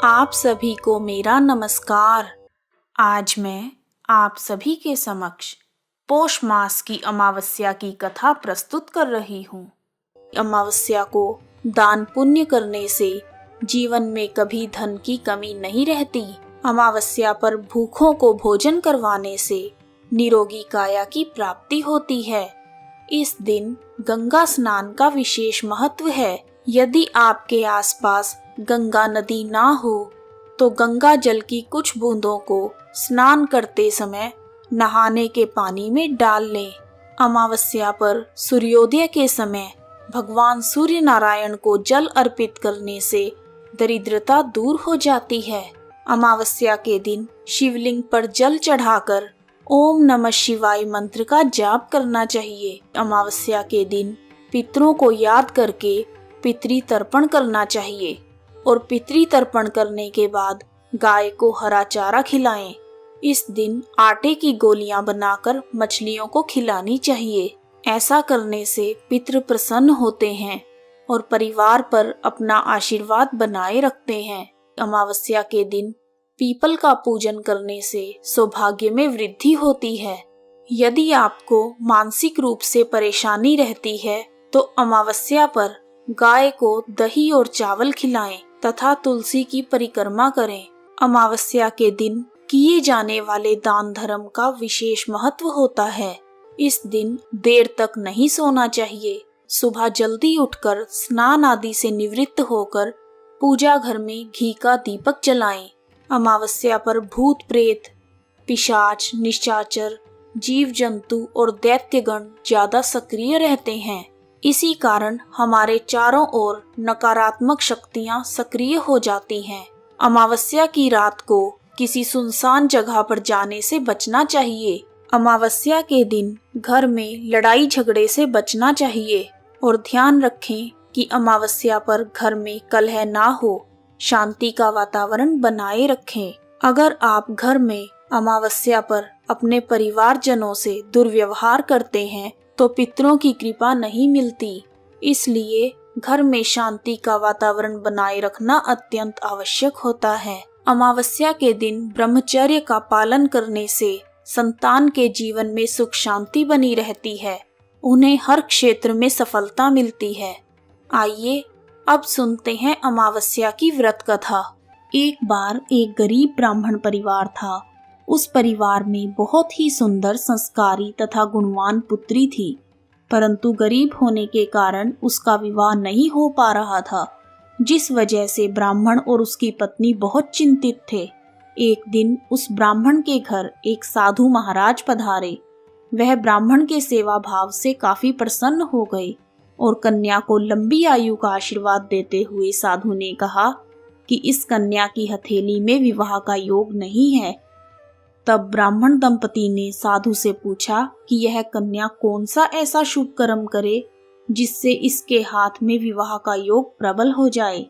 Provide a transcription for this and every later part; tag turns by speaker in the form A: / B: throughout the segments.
A: आप सभी को मेरा नमस्कार। आज मैं आप सभी के समक्ष पौष मास की अमावस्या की कथा प्रस्तुत कर रही हूँ। अमावस्या को दान पुण्य करने से जीवन में कभी धन की कमी नहीं रहती। अमावस्या पर भूखों को भोजन करवाने से निरोगी काया की प्राप्ति होती है। इस दिन गंगा स्नान का विशेष महत्व है। यदि आपके आसपास गंगा नदी ना हो तो गंगा जल की कुछ बूंदों को स्नान करते समय नहाने के पानी में डाल लें। अमावस्या पर सूर्योदय के समय भगवान सूर्य नारायण को जल अर्पित करने से दरिद्रता दूर हो जाती है। अमावस्या के दिन शिवलिंग पर जल चढ़ाकर ओम नमः शिवाय मंत्र का जाप करना चाहिए। अमावस्या के दिन पितरों को याद करके पितृ तर्पण करना चाहिए और पितृ तर्पण करने के बाद गाय को हरा चारा खिलाएं। इस दिन आटे की गोलियां बनाकर मछलियों को खिलानी चाहिए। ऐसा करने से पितृ प्रसन्न होते हैं और परिवार पर अपना आशीर्वाद बनाए रखते हैं। अमावस्या के दिन पीपल का पूजन करने से सौभाग्य में वृद्धि होती है। यदि आपको मानसिक रूप से परेशानी रहती है तो अमावस्या पर गाय को दही और चावल खिलाएं तथा तुलसी की परिक्रमा करें। अमावस्या के दिन किए जाने वाले दान धर्म का विशेष महत्व होता है। इस दिन देर तक नहीं सोना चाहिए। सुबह जल्दी उठकर स्नान आदि से निवृत्त होकर पूजा घर में घी का दीपक जलाएं। अमावस्या पर भूत प्रेत, पिशाच, निशाचर, जीव जंतु और दैत्यगण ज्यादा सक्रिय रहते हैं। इसी कारण हमारे चारों ओर नकारात्मक शक्तियां सक्रिय हो जाती हैं। अमावस्या की रात को किसी सुनसान जगह पर जाने से बचना चाहिए। अमावस्या के दिन घर में लड़ाई झगड़े से बचना चाहिए और ध्यान रखें कि अमावस्या पर घर में कलह ना हो। शांति का वातावरण बनाए रखें। अगर आप घर में अमावस्या पर अपने परिवारजनों से दुर्व्यवहार करते हैं तो पितरों की कृपा नहीं मिलती। इसलिए घर में शांति का वातावरण बनाए रखना अत्यंत आवश्यक होता है। अमावस्या के दिन ब्रह्मचर्य का पालन करने से संतान के जीवन में सुख शांति बनी रहती है। उन्हें हर क्षेत्र में सफलता मिलती है। आइए अब सुनते हैं अमावस्या की व्रत कथा। एक बार एक गरीब ब्राह्मण परिवार था। उस परिवार में बहुत ही सुंदर, संस्कारी तथा गुणवान पुत्री थी, परंतु गरीब होने के कारण उसका विवाह नहीं हो पा रहा था, जिस वजह से ब्राह्मण और उसकी पत्नी बहुत चिंतित थे। एक दिन उस ब्राह्मण के घर एक साधु महाराज पधारे। वह ब्राह्मण के सेवा भाव से काफी प्रसन्न हो गए और कन्या को लंबी आयु का आशीर्वाद देते हुए साधु ने कहा कि इस कन्या की हथेली में विवाह का योग नहीं है। तब ब्राह्मण दंपति ने साधु से पूछा कि यह कन्या कौन सा ऐसा शुभ कर्म करे जिससे इसके हाथ में विवाह का योग प्रबल हो जाए।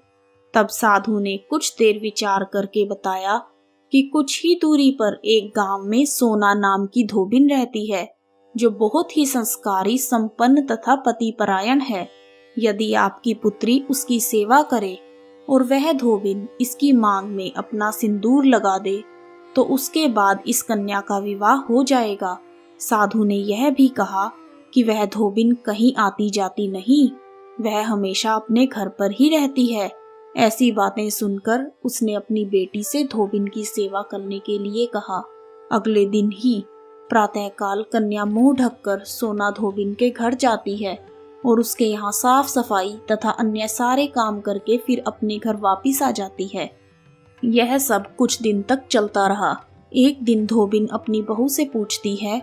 A: तब साधु ने कुछ देर विचार करके बताया कि कुछ ही दूरी पर एक गांव में सोना नाम की धोबिन रहती है, जो बहुत ही संस्कारी, संपन्न तथा पतिपरायण है। यदि आपकी पुत्री उसकी सेवा करे और वह धोबिन इसकी मांग में अपना सिंदूर लगा दे तो उसके बाद इस कन्या का विवाह हो जाएगा। साधु ने यह भी कहा कि वह धोबिन कहीं आती जाती नहीं, वह हमेशा अपने घर पर ही रहती है। ऐसी बातें सुनकर उसने अपनी बेटी से धोबिन की सेवा करने के लिए कहा। अगले दिन ही प्रातःकाल कन्या मुंह ढककर सोना धोबिन के घर जाती है और उसके यहाँ साफ सफाई तथा अन्य सारे काम करके फिर अपने घर वापिस आ जाती है। यह सब कुछ दिन तक चलता रहा। एक दिन धोबिन अपनी बहू से पूछती है,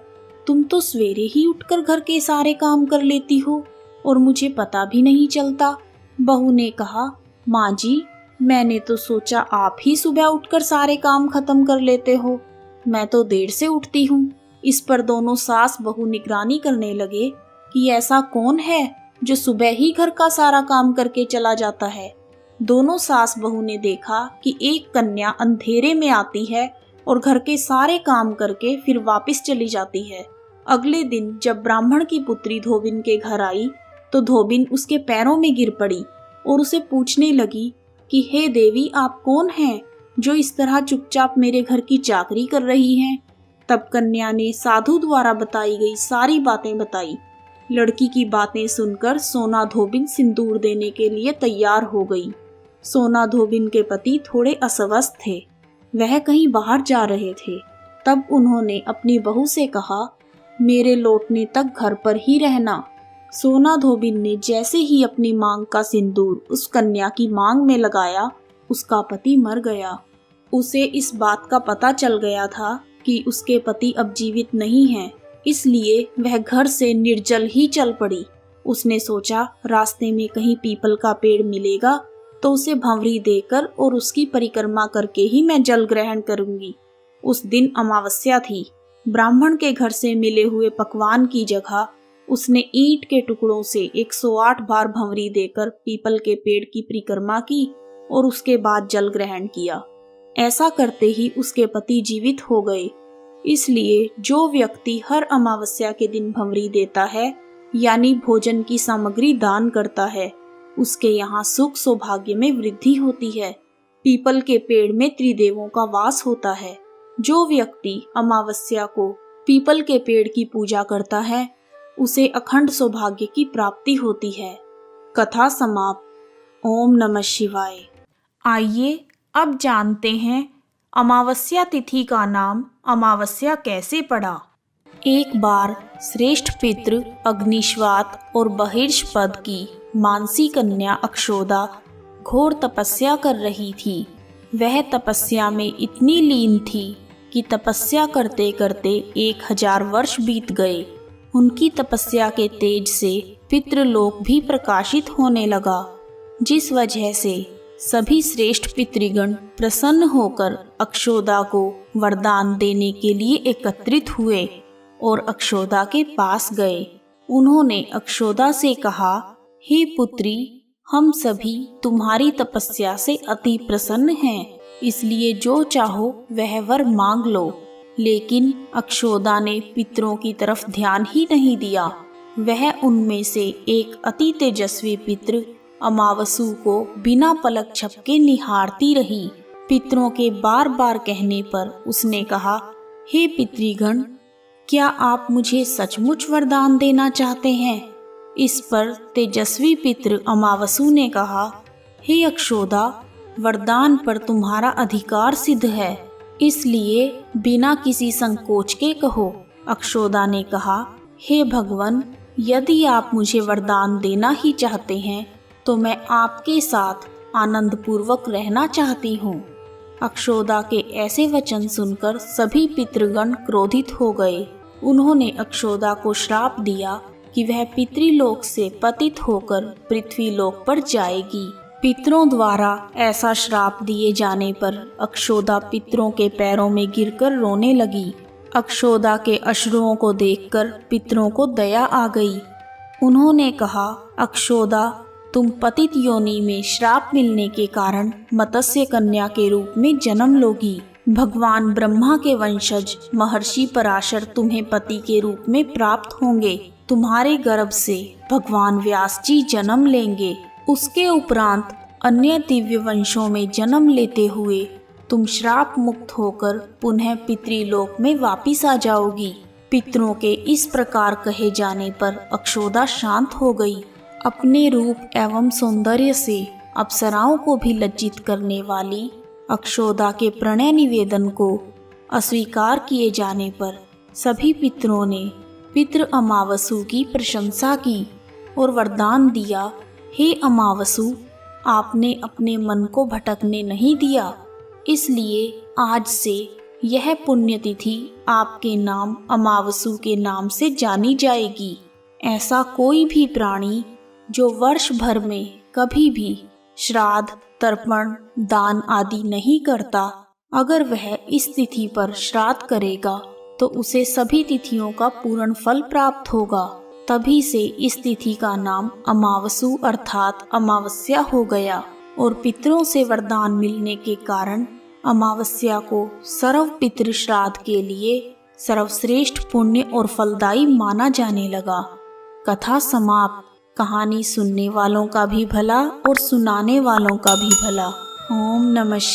A: तुम तो सवेरे ही उठकर घर के सारे काम कर लेती हो और मुझे पता भी नहीं चलता। बहू ने कहा, माँ जी, मैंने तो सोचा आप ही सुबह उठकर सारे काम खत्म कर लेते हो, मैं तो देर से उठती हूँ। इस पर दोनों सास बहू निगरानी करने लगे कि ऐसा कौन है जो सुबह ही घर का सारा काम करके चला जाता है। दोनों सास बहू ने देखा कि एक कन्या अंधेरे में आती है और घर के सारे काम करके फिर वापस चली जाती है। अगले दिन जब ब्राह्मण की पुत्री धोबिन के घर आई तो धोबिन उसके पैरों में गिर पड़ी और उसे पूछने लगी, कि हे देवी, आप कौन हैं जो इस तरह चुपचाप मेरे घर की चाकरी कर रही हैं। तब कन्या ने साधु द्वारा बताई गई सारी बातें बताई। लड़की की बातें सुनकर सोना धोबिन सिंदूर देने के लिए तैयार हो गई। सोना धोबिन के पति थोड़े अस्वस्थ थे, वह कहीं बाहर जा रहे थे। तब उन्होंने अपनी बहू से कहा, मेरे लौटने तक घर पर ही रहना। सोना धोबिन ने जैसे ही अपनी मांग का सिंदूर उस कन्या की मांग में लगाया, उसका पति मर गया। उसे इस बात का पता चल गया था कि उसके पति अब जीवित नहीं हैं, इसलिए वह घर से निर्जल ही चल पड़ी। उसने सोचा रास्ते में कहीं पीपल का पेड़ मिलेगा तो उसे भंवरी देकर और उसकी परिक्रमा करके ही मैं जल ग्रहण करूंगी। उस दिन अमावस्या थी। ब्राह्मण के घर से मिले हुए पकवान की जगह उसने ईंट के टुकड़ों से 108 बार भंवरी देकर पीपल के पेड़ की परिक्रमा की और उसके बाद जल ग्रहण किया। ऐसा करते ही उसके पति जीवित हो गए। इसलिए जो व्यक्ति हर अमावस्या के दिन भंवरी देता है, यानी भोजन की सामग्री दान करता है, उसके यहाँ सुख सौभाग्य में वृद्धि होती है। पीपल के पेड़ में त्रिदेवों का वास होता है। जो व्यक्ति अमावस्या को पीपल के पेड़ की पूजा करता है, उसे अखंड सौभाग्य की प्राप्ति होती है। कथा समाप्त। ओम नमः शिवाय। आइए अब जानते हैं अमावस्या तिथि का नाम अमावस्या कैसे पड़ा। एक बार श्रेष्ठ पितृ अग्निश्वात और बहिर्षपद की मानसी कन्या अक्षोदा घोर तपस्या कर रही थी। वह तपस्या में इतनी लीन थी कि तपस्या करते करते 1000 वर्ष बीत गए। उनकी तपस्या के तेज से पितृलोक भी प्रकाशित होने लगा, जिस वजह से सभी श्रेष्ठ पितृगण प्रसन्न होकर अक्षोदा को वरदान देने के लिए एकत्रित हुए और अक्षोदा के पास गए। उन्होंने अक्षोदा से कहा, हे पुत्री, हम सभी तुम्हारी तपस्या से अति प्रसन्न हैं, इसलिए जो चाहो वह वर मांग लो। लेकिन अक्षोदा ने पितरों की तरफ ध्यान ही नहीं दिया। वह उनमें से एक अति तेजस्वी पितृ अमावसु को बिना पलक झपके निहारती रही। पितरों के बार बार कहने पर उसने कहा, हे पितृगण, क्या आप मुझे सचमुच वरदान देना चाहते हैं? इस पर तेजस्वी पितृ अमावसु ने कहा, हे अक्षोदा, वरदान पर तुम्हारा अधिकार सिद्ध है, इसलिए बिना किसी संकोच के कहो। अक्षोदा ने कहा, हे भगवान, यदि आप मुझे वरदान देना ही चाहते हैं तो मैं आपके साथ आनंद पूर्वक रहना चाहती हूँ। अक्षोदा के ऐसे वचन सुनकर सभी पितृगण क्रोधित हो गए। उन्होंने अक्षोदा को श्राप दिया कि वह पितृलोक से पतित होकर पृथ्वीलोक पर जाएगी। पितरों द्वारा ऐसा श्राप दिए जाने पर अक्षोदा पितरों के पैरों में गिरकर रोने लगी। अक्षोदा के अश्रुओं को देखकर पितरों को दया आ गई। उन्होंने कहा, अक्षोदा, तुम पतित योनि में श्राप मिलने के कारण मत्स्य कन्या के रूप में जन्म लोगी। भगवान ब्रह्मा के वंशज महर्षि पराशर तुम्हें पति के रूप में प्राप्त होंगे। तुम्हारे गर्भ से भगवान व्यास जी जन्म लेंगे। उसके उपरांत अन्य दिव्य वंशों में जन्म लेते हुए तुम श्राप मुक्त होकर पुनः पितृलोक में वापिस आ जाओगी। पितरों के इस प्रकार कहे जाने पर अक्षोदा शांत हो गई। अपने रूप एवं सौंदर्य से अप्सराओं को भी लज्जित करने वाली अक्षोदा के प्रणय निवेदन को अस्वीकार किए जाने पर सभी पितरों ने पितृ अमावसु की प्रशंसा की और वरदान दिया, हे अमावसु, आपने अपने मन को भटकने नहीं दिया, इसलिए आज से यह पुण्यतिथि आपके नाम अमावसु के नाम से जानी जाएगी। ऐसा कोई भी प्राणी जो वर्ष भर में कभी भी श्राद्ध, तर्पण, दान आदि नहीं करता, अगर वह इस तिथि पर श्राद्ध करेगा तो उसे सभी तिथियों का पूर्ण फल प्राप्त होगा। तभी से इस तिथि का नाम अमावसु अर्थात अमावस्या हो गया और पितरों से वरदान मिलने के कारण अमावस्या को सर्व पितृ श्राद्ध के लिए सर्वश्रेष्ठ पुण्य और फलदायी माना जाने लगा। कथा समाप्त। कहानी सुनने वालों का भी भला और सुनाने वालों का भी भला। ओम नमः शिवाय।